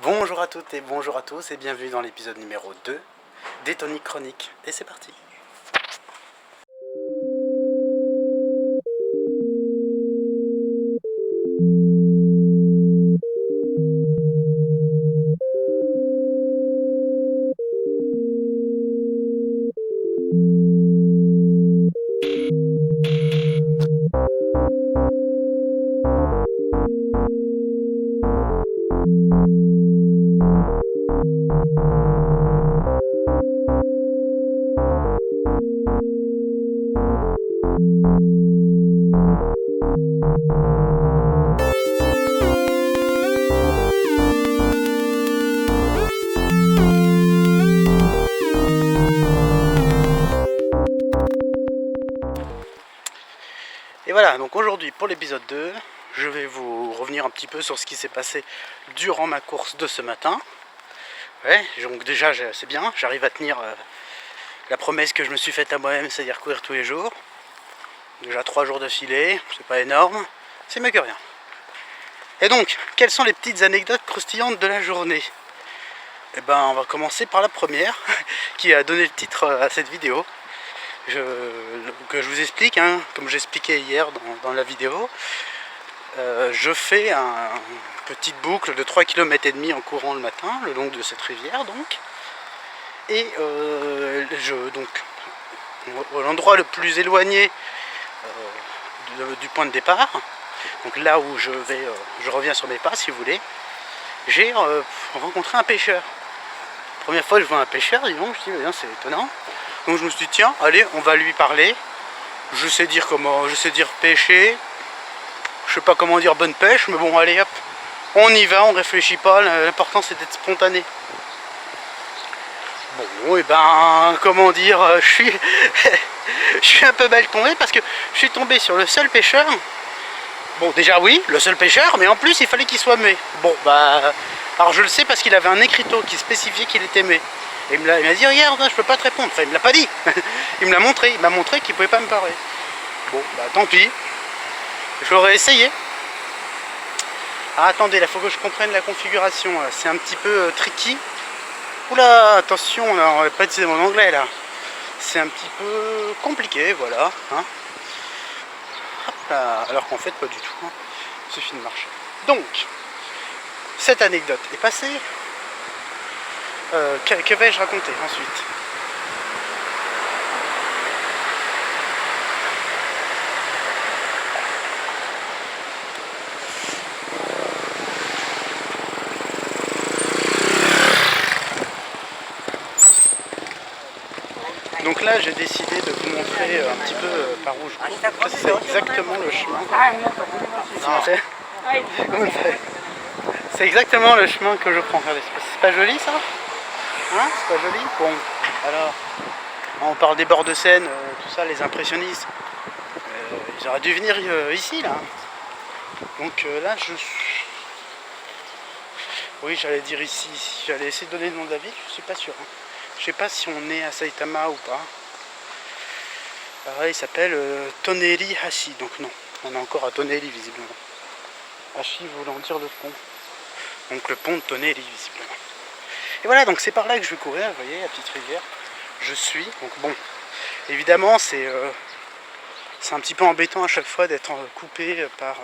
Bonjour à toutes et bonjour à tous et bienvenue dans l'épisode numéro 2 des Toniques Chroniques. Et c'est parti. Et voilà, donc aujourd'hui pour l'épisode 2, je vais vous revenir un petit peu sur ce qui s'est passé durant ma course de ce matin. Ouais, donc déjà c'est bien, j'arrive à tenir la promesse que je me suis faite à moi-même, c'est-à-dire courir tous les jours. Déjà 3 jours d'affilée, c'est pas énorme, c'est mieux que rien. Et donc, quelles sont les petites anecdotes croustillantes de la journée? Eh ben, on va commencer par la première, qui a donné le titre à cette vidéo. Que je vous explique, hein, comme j'expliquais hier dans la vidéo, je fais une petite boucle de 3,5 km en courant le matin, le long de cette rivière donc. Et donc, à l'endroit le plus éloigné du point de départ, donc là où je reviens sur mes pas si vous voulez, j'ai rencontré un pêcheur. Première fois que je vois un pêcheur, dis donc, je dis c'est étonnant. Donc je me suis dit tiens, allez, on va lui parler. Je sais dire pêcher. Je sais pas comment dire bonne pêche, mais bon allez hop, on y va, on réfléchit pas, l'important c'est d'être spontané. Bon et ben comment dire, je suis un peu mal tombé parce que je suis tombé sur le seul pêcheur. Bon déjà oui, le seul pêcheur, mais en plus il fallait qu'il soit muet. Bon bah alors je le sais parce qu'il avait un écriteau qui spécifiait qu'il était muet. Et il m'a dit regarde, je peux pas te répondre. Enfin il me l'a pas dit. Il me l'a montré, il m'a montré qu'il pouvait pas me parler. Bon bah tant pis. J'aurais essayé. Ah attendez, là faut que je comprenne la configuration. C'est un petit peu tricky. Oula, attention, là, on va pas utiliser mon anglais là. C'est un petit peu compliqué, voilà. Hein. Hop là. Alors qu'en fait pas du tout. Hein. Il suffit de marcher. Donc, cette anecdote est passée. Que vais-je raconter ensuite? Donc là j'ai décidé de vous montrer un petit peu par où je cours. C'est exactement le chemin. C'est exactement le chemin que je prends. Regardez, c'est pas joli ça? Hein? C'est pas joli? Bon, alors, on parle des bords de Seine, tout ça, les impressionnistes. Ils auraient dû venir ici là. Donc là je suis. Oui, j'allais dire ici. J'allais essayer de donner le nom de la ville, je suis pas sûr. Hein. Je sais pas si on est à Saitama ou pas. Pareil, il s'appelle Toneri Hashi. Donc non, on est encore à Toneri visiblement. Hashi voulant dire le pont. Donc le pont de Toneri visiblement. Et voilà, donc c'est par là que je vais courir, vous voyez, la petite rivière. Je suis, donc bon, évidemment c'est un petit peu embêtant à chaque fois d'être coupé par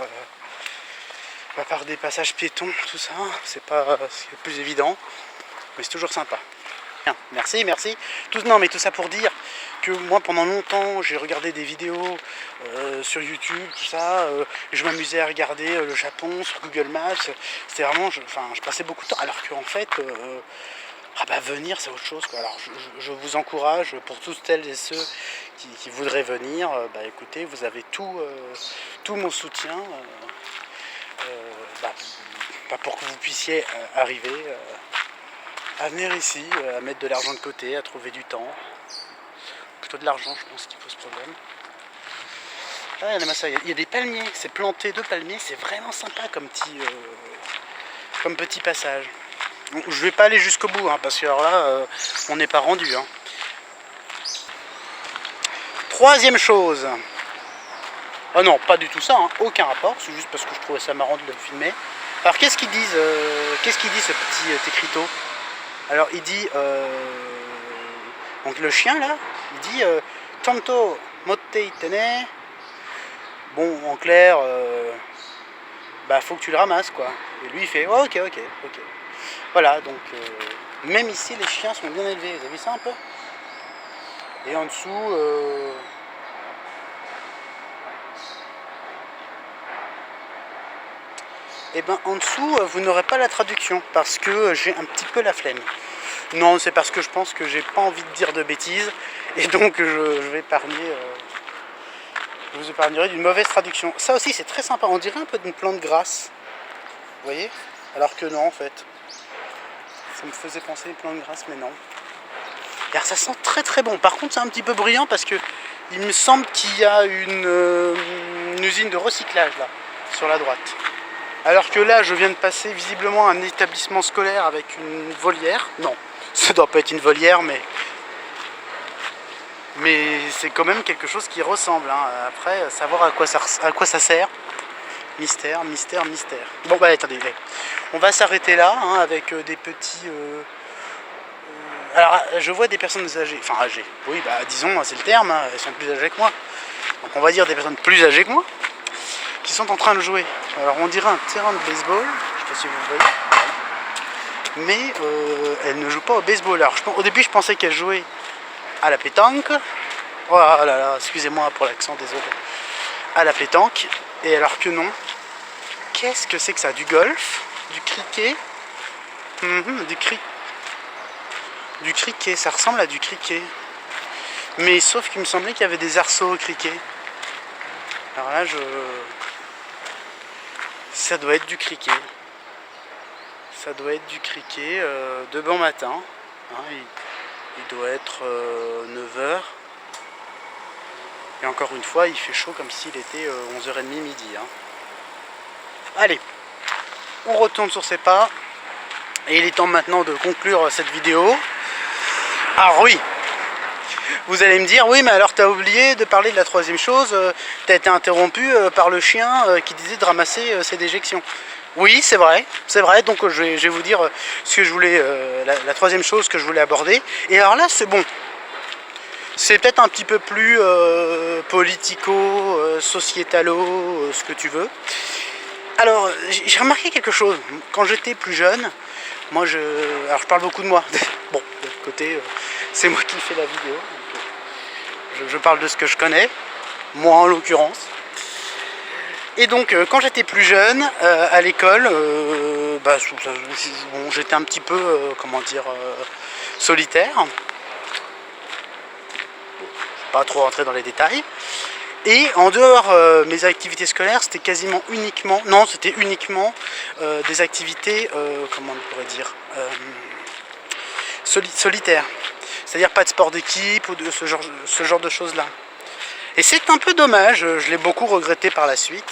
des passages piétons, tout ça. C'est pas ce qui est le plus évident, mais c'est toujours sympa. Merci. Non mais tout ça pour dire que moi pendant longtemps j'ai regardé des vidéos sur YouTube, tout ça, je m'amusais à regarder le Japon sur Google Maps, c'était vraiment, je passais beaucoup de temps, alors qu'en fait, venir c'est autre chose quoi. Alors je vous encourage, pour toutes celles et ceux qui voudraient venir, écoutez, vous avez tout mon soutien pour que vous puissiez arriver à venir ici, à mettre de l'argent de côté, à trouver du temps. Plutôt de l'argent, je pense, qui pose problème. Ah, il y a des palmiers, c'est planté de palmiers, c'est vraiment sympa comme petit passage. Donc, je vais pas aller jusqu'au bout, hein, parce que alors là, on n'est pas rendu. Hein. Troisième chose. Ah non, pas du tout ça, hein, aucun rapport, c'est juste parce que je trouvais ça marrant de le filmer. Alors qu'est-ce qu'ils disent ce petit écriteau? Alors il dit donc le chien là, il dit Tanto motte itene. Bon, en clair, bah faut que tu le ramasses quoi. Et lui il fait oh, ok. Voilà, donc même ici les chiens sont bien élevés, vous avez vu ça un peu? Et en dessous et ben en dessous vous n'aurez pas la traduction parce que j'ai un petit peu la flemme. Non, c'est parce que je pense que j'ai pas envie de dire de bêtises et donc je vais épargner je vous épargnerai d'une mauvaise traduction. Ça aussi c'est très sympa, on dirait un peu d'une plante grasse. Vous voyez? Alors que non en fait. Ça me faisait penser à une plante grasse mais non. Et alors ça sent très très bon. Par contre c'est un petit peu bruyant parce que il me semble qu'il y a une usine de recyclage là, sur la droite. Alors que là je viens de passer visiblement un établissement scolaire avec une volière. Non, ça doit pas être une volière mais c'est quand même quelque chose qui ressemble. Hein. Après, savoir à quoi ça sert. Mystère. Bon bah attendez, on va s'arrêter là hein, avec des petits... Alors je vois des personnes âgées, enfin âgées, oui bah disons c'est le terme, hein, elles sont plus âgées que moi. Donc on va dire des personnes plus âgées que moi, qui sont en train de jouer. Alors on dirait un terrain de baseball, je sais pas si vous voyez. Mais elles ne jouent pas au baseball. Alors au début je pensais qu'elles jouaient à la pétanque. Oh là là, excusez-moi pour l'accent, désolé. À la pétanque, et alors que non. Qu'est-ce que c'est que ça? Du golf? Du cricket? Du cricket, ça ressemble à du cricket. Mais sauf qu'il me semblait qu'il y avait des arceaux au cricket. Alors là, ça doit être du cricket. Ça doit être du cricket de bon matin. Hein, il doit être 9h. Et encore une fois, il fait chaud comme s'il était 11h30 midi. Hein. Allez, on retourne sur ses pas. Et il est temps maintenant de conclure cette vidéo. Alors oui, vous allez me dire, oui mais alors t'as oublié de parler de la troisième chose, t'as été interrompu par le chien qui disait de ramasser ses déjections. Oui c'est vrai, donc je vais vous dire ce que je voulais, la troisième chose que je voulais aborder. Et alors là c'est bon, c'est peut-être un petit peu plus politico, sociétalo, ce que tu veux. Alors j'ai remarqué quelque chose, quand j'étais plus jeune, alors je parle beaucoup de moi, bon de l'autre côté c'est moi qui fais la vidéo, donc, je parle de ce que je connais, moi en l'occurrence. Et donc quand j'étais plus jeune, à l'école, bon, j'étais un petit peu, solitaire. Bon, je ne vais pas trop rentrer dans les détails. Et en dehors mes activités scolaires, c'était quasiment uniquement, non c'était uniquement des activités, comment on pourrait dire, solitaires. C'est-à-dire pas de sport d'équipe ou de ce genre de choses-là. Et c'est un peu dommage, je l'ai beaucoup regretté par la suite.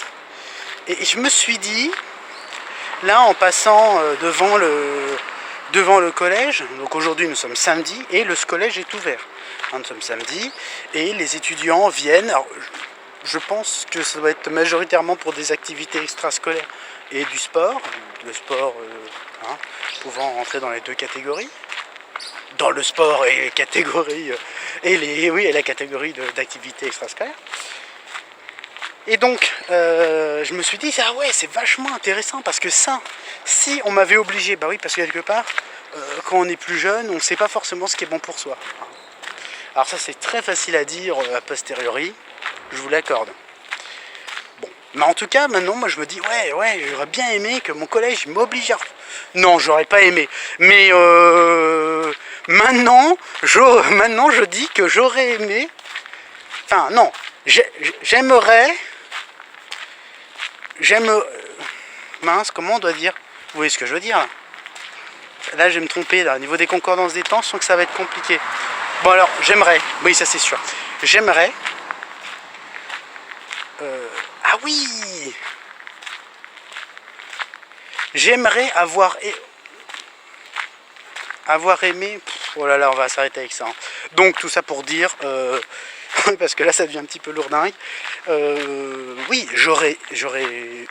Et je me suis dit, là en passant devant le collège, donc aujourd'hui nous sommes samedi et le collège est ouvert. Nous sommes samedi et les étudiants viennent, alors, je pense que ça doit être majoritairement pour des activités extrascolaires et du sport, le sport pouvant rentrer dans les deux catégories. Dans le sport et les catégories et la catégorie d'activités extrascolaires. Et donc je me suis dit ah ouais c'est vachement intéressant parce que ça, si on m'avait obligé, bah oui parce que quelque part quand on est plus jeune on ne sait pas forcément ce qui est bon pour soi. Alors ça c'est très facile à dire a posteriori, je vous l'accorde. Bon, mais en tout cas maintenant moi je me dis ouais j'aurais bien aimé que mon collège m'oblige à... Non j'aurais pas aimé, mais maintenant je dis que j'aurais aimé, enfin non, mince, comment on doit dire? Vous voyez ce que je veux dire là? Là je vais me tromper, là, au niveau des concordances des temps, je sens que ça va être compliqué. Bon alors, j'aimerais, oui ça c'est sûr, j'aimerais... ah oui! J'aimerais avoir aimé... oh là là, on va s'arrêter avec ça. Hein. Donc tout ça pour dire... parce que là ça devient un petit peu lourdingue. Oui,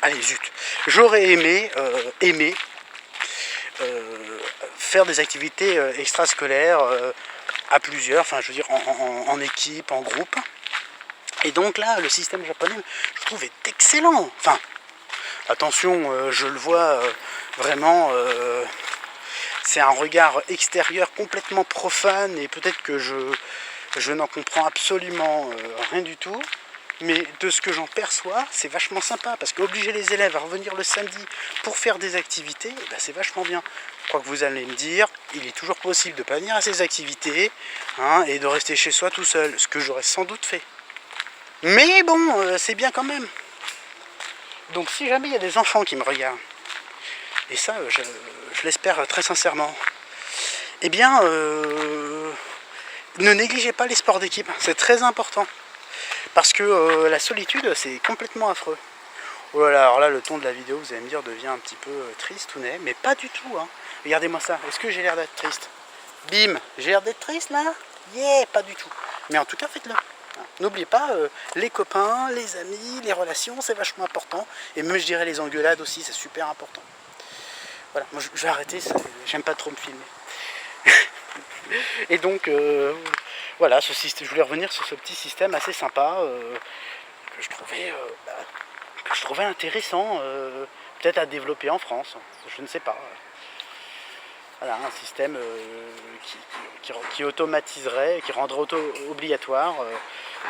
allez zut, j'aurais aimé faire des activités extrascolaires à plusieurs, enfin je veux dire en équipe, en groupe. Et donc là, le système japonais, je trouve, est excellent. Enfin, attention, je le vois vraiment, c'est un regard extérieur complètement profane et peut-être que je n'en comprends absolument rien du tout. Mais de ce que j'en perçois, c'est vachement sympa parce qu'obliger les élèves à revenir le samedi pour faire des activités, eh ben, c'est vachement bien. Je crois que vous allez me dire, il est toujours possible de ne pas venir à ces activités et de rester chez soi tout seul, ce que j'aurais sans doute fait. Mais bon, c'est bien quand même. Donc si jamais il y a des enfants qui me regardent, et ça je l'espère très sincèrement, eh bien ne négligez pas les sports d'équipe, c'est très important. Parce que la solitude, c'est complètement affreux. Oh là là, alors là, le ton de la vidéo, vous allez me dire, devient un petit peu triste ou n'est, mais pas du tout. Hein. Regardez-moi ça, est-ce que j'ai l'air d'être triste? Bim, j'ai l'air d'être triste là? Yeah, pas du tout. Mais en tout cas, faites-le. N'oubliez pas, les copains, les amis, les relations, c'est vachement important. Et même, je dirais, les engueulades aussi, c'est super important. Voilà, moi je vais arrêter, j'aime pas trop me filmer. Et donc, voilà, je voulais revenir sur ce petit système assez sympa que je trouvais intéressant, peut-être à développer en France, je ne sais pas. Voilà, un système qui automatiserait, qui rendrait obligatoire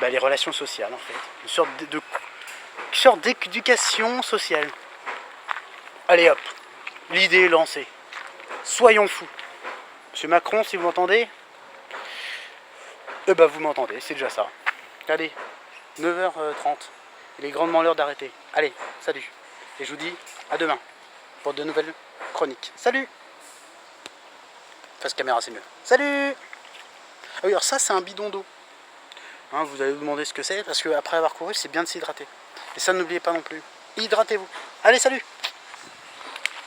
les relations sociales en fait. Une sorte d'éducation sociale. Allez hop, l'idée est lancée. Soyons fous. Monsieur Macron, si vous m'entendez, vous m'entendez, c'est déjà ça. Allez, 9h30. Il est grandement l'heure d'arrêter. Allez, salut. Et je vous dis à demain pour de nouvelles chroniques. Salut. Face caméra, c'est mieux. Salut. Ah oui, alors ça, c'est un bidon d'eau. Hein, vous allez vous demander ce que c'est, parce qu'après avoir couru, c'est bien de s'hydrater. Et ça, n'oubliez pas non plus. Hydratez-vous. Allez, salut.